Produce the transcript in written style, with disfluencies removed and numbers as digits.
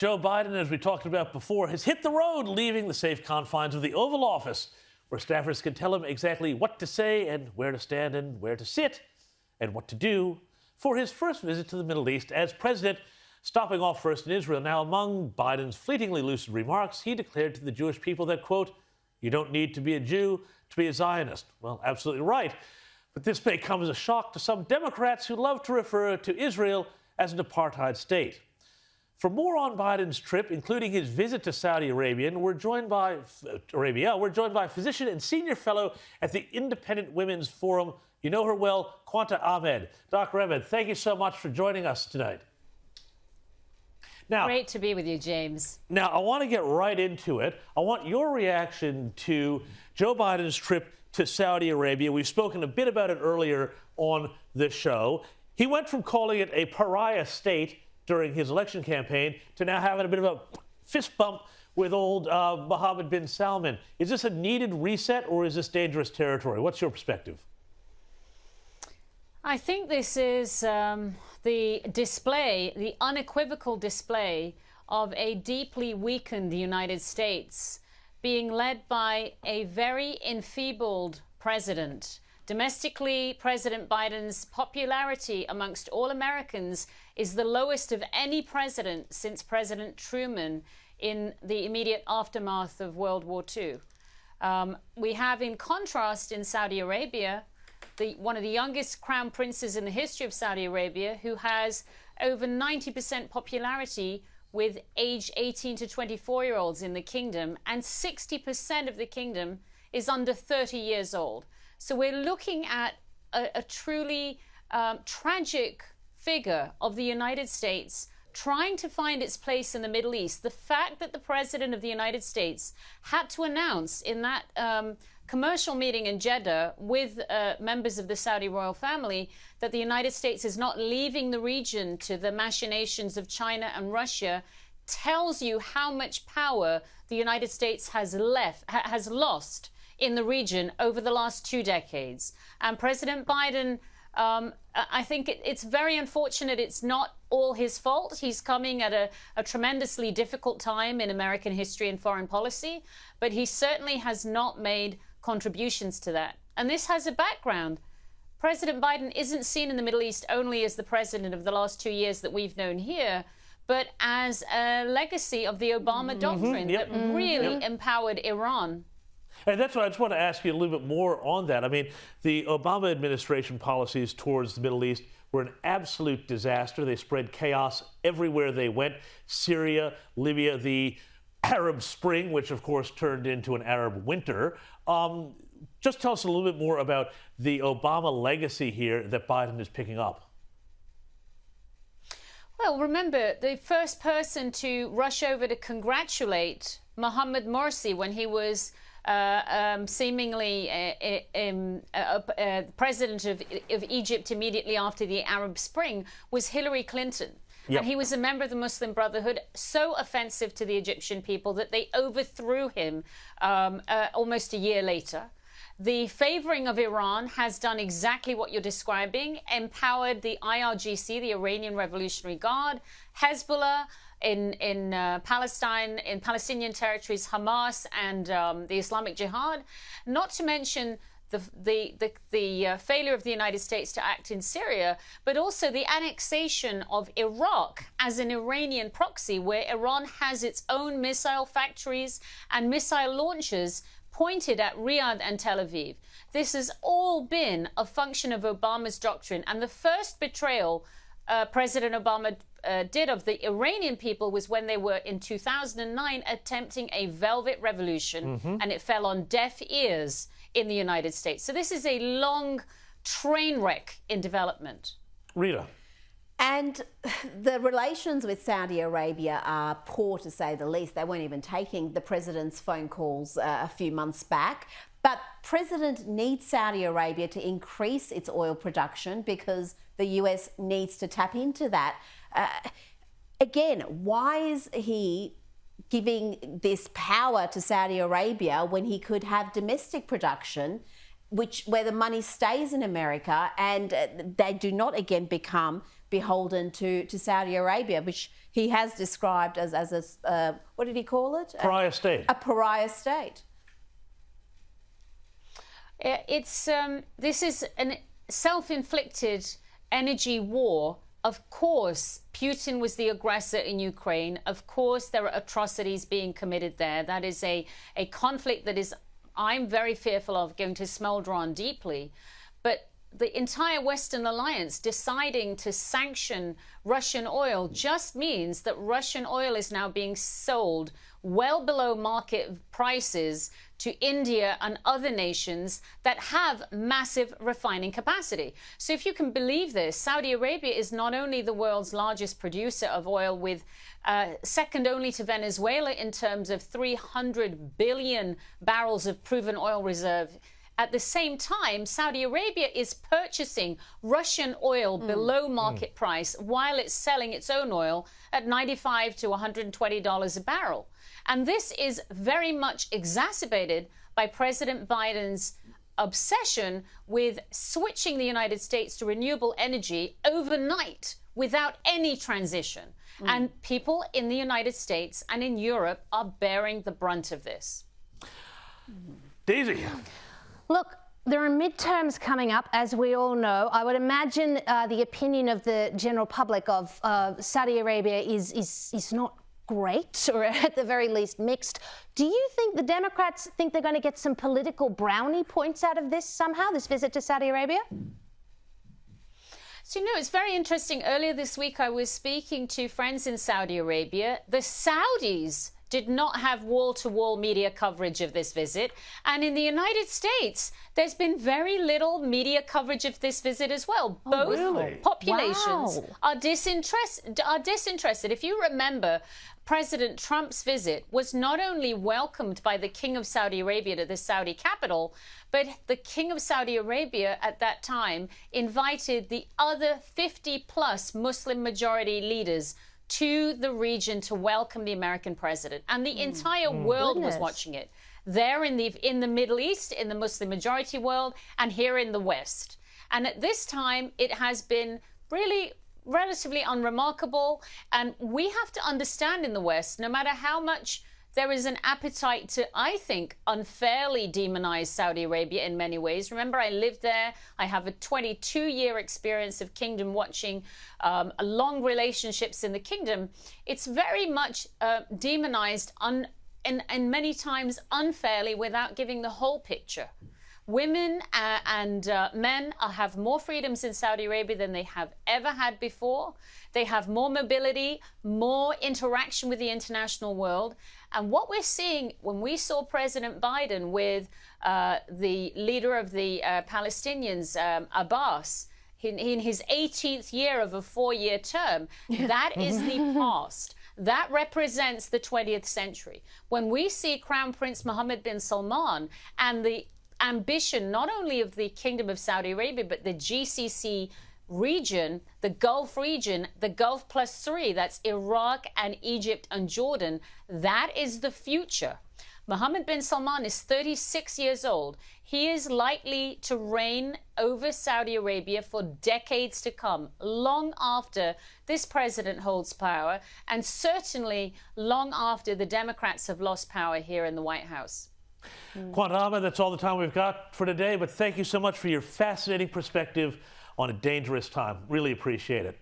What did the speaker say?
Joe Biden, as we talked about before, has hit the road, leaving the safe confines of the Oval Office, where staffers can tell him exactly what to say and where to stand and where to sit and what to do for his first visit to the Middle East as president, stopping off first in Israel. Now, among Biden's fleetingly lucid remarks, he declared to the Jewish people that, quote, "You don't need to be a Jew to be a Zionist." Well, absolutely right. But this may come as a shock to some Democrats who love to refer to Israel as an apartheid state. For more on Biden's trip, including his visit to Saudi Arabia, we're joined by physician and senior fellow at the Independent Women's Forum. You know her well, Qanta Ahmed. Dr. Ahmed, thank you so much for joining us tonight. Now, great to be with you, James. Now, I want to get right into it. I want your reaction to Joe Biden's trip to Saudi Arabia. We've spoken a bit about it earlier on the show. He went from calling it a pariah state during his election campaign to now having a bit of a fist bump with old Mohammed bin Salman. Is this a needed reset or is this dangerous territory? What's your perspective? I think this is the unequivocal display of a deeply weakened United States being led by a very enfeebled president. Domestically, President Biden's popularity amongst all Americans is the lowest of any president since President Truman in the immediate aftermath of World War II. We have, in contrast, in Saudi Arabia, one of the youngest crown princes in the history of Saudi Arabia, who has over 90% popularity with age 18 to 24-year-olds in the kingdom, and 60% of the kingdom is under 30 years old. So we're looking at a truly tragic figure of the United States trying to find its place in the Middle East. The fact that the President of the United States had to announce in that commercial meeting in Jeddah with members of the Saudi royal family that the United States is not leaving the region to the machinations of China and Russia tells you how much power the United States has lost in the region over the last 2 decades. And President Biden, I think it's very unfortunate. It's not all his fault. He's coming at a tremendously difficult time in American history and foreign policy, but he certainly has not made contributions to that. And this has a background. President Biden isn't seen in the Middle East only as the president of the last 2 years that we've known here, but as a legacy of the Obama doctrine that really empowered Iran. And that's why I just want to ask you a little bit more on that. I mean, the Obama administration policies towards the Middle East were an absolute disaster. They spread chaos everywhere they went. Syria, Libya, the Arab Spring, which of course turned into an Arab winter. Just tell us a little bit more about the Obama legacy here that Biden is picking up. Well, remember, the first person to rush over to congratulate Mohammed Morsi when he was seemingly president of Egypt immediately after the Arab Spring was Hillary Clinton. Yep. And he was a member of the Muslim Brotherhood, so offensive to the Egyptian people that they overthrew him almost a year later. The favoring of Iran has done exactly what you're describing, empowered the IRGC, the Iranian Revolutionary Guard, Hezbollah in Palestine, in Palestinian territories, Hamas and the Islamic Jihad, not to mention the failure of the United States to act in Syria, but also the annexation of Iraq as an Iranian proxy, where Iran has its own missile factories and missile launchers pointed at Riyadh and Tel Aviv. This has all been a function of Obama's doctrine. And the first betrayal President Obama did of the Iranian people was when they were in 2009 attempting a velvet revolution, and it fell on deaf ears in the United States. So this is a long train wreck in development. Rita. And the relations with Saudi Arabia are poor, to say the least. They weren't even taking the president's phone calls a few months back. But President needs Saudi Arabia to increase its oil production because the US needs to tap into that. Again, why is he giving this power to Saudi Arabia when he could have domestic production, where the money stays in America and they do not again become beholden to Saudi Arabia, which he has described as a what did he call it? Pariah state. A pariah state. This is a self-inflicted energy war. Of course, Putin was the aggressor in Ukraine. Of course, there are atrocities being committed there. That is a conflict that is, I'm very fearful of, going to smolder on deeply. But the entire Western alliance deciding to sanction Russian oil just means that Russian oil is now being sold well below market prices to India and other nations that have massive refining capacity. So if you can believe this, Saudi Arabia is not only the world's largest producer of oil, with second only to Venezuela in terms of 300 billion barrels of proven oil reserve. At the same time, Saudi Arabia is purchasing Russian oil below market price while it's selling its own oil at $95 to $120 a barrel. And this is very much exacerbated by President Biden's obsession with switching the United States to renewable energy overnight without any transition. And people in the United States and in Europe are bearing the brunt of this. Daisy. Look, there are midterms coming up, as we all know. I would imagine the opinion of the general public of Saudi Arabia is not great, or at the very least mixed. Do you think the Democrats think they're going to get some political brownie points out of this somehow, this visit to Saudi Arabia? So, you know, it's very interesting. Earlier this week, I was speaking to friends in Saudi Arabia. The Saudis did not have wall-to-wall media coverage of this visit. And in the United States, there's been very little media coverage of this visit as well. Both populations are disinterested. If you remember, President Trump's visit was not only welcomed by the King of Saudi Arabia to the Saudi capital, but the King of Saudi Arabia at that time invited the other 50-plus Muslim majority leaders to the region to welcome the American president. And the entire world was watching it. There in the Middle East, in the Muslim majority world, and here in the West. And at this time, it has been really relatively unremarkable. And we have to understand in the West, no matter how much there is an appetite to, I think, unfairly demonize Saudi Arabia in many ways. Remember, I lived there. I have a 22-year experience of kingdom watching, long relationships in the kingdom. It's very much demonized and many times unfairly without giving the whole picture. Women and men have more freedoms in Saudi Arabia than they have ever had before. They have more mobility, more interaction with the international world. And what we're seeing when we saw President Biden with the leader of the Palestinians, Abbas, in his 18th year of a 4-year term, that is the past. That represents the 20th century. When we see Crown Prince Mohammed bin Salman and the ambition not only of the Kingdom of Saudi Arabia, but the GCC region, the Gulf region, the Gulf +3, that's Iraq and Egypt and Jordan, that is the future. Mohammed bin Salman is 36 years old. He is likely to reign over Saudi Arabia for decades to come, long after this president holds power, and certainly long after the Democrats have lost power here in the White House. Qanta Ahmed, that's all the time we've got for today, but thank you so much for your fascinating perspective on a dangerous time. Really appreciate it.